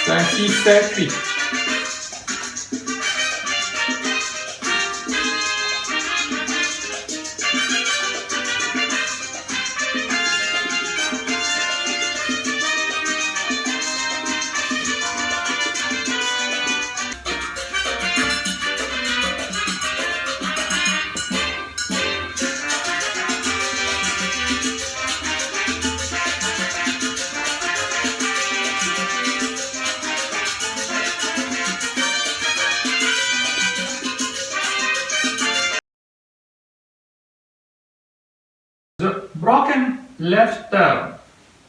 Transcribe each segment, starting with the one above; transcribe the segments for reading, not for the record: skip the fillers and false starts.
5, 6, 7, 8. The broken left turn.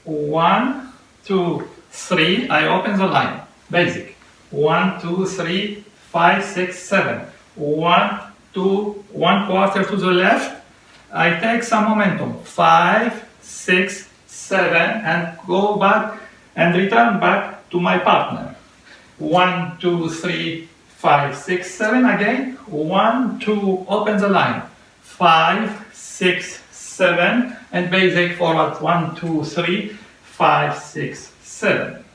1, 2, 3. I open the line. Basic. 1, 2, 3, 5, 6, 7. 1, 2, 1 quarter to the left. I take some momentum. 5, 6, 7, and go back and return back to my partner. 1, 2, 3, 5, 6, 7 again. 1, 2, open the line. 5, 6, 7, and basic forward. 1, 2, 3, 5, 6, 7.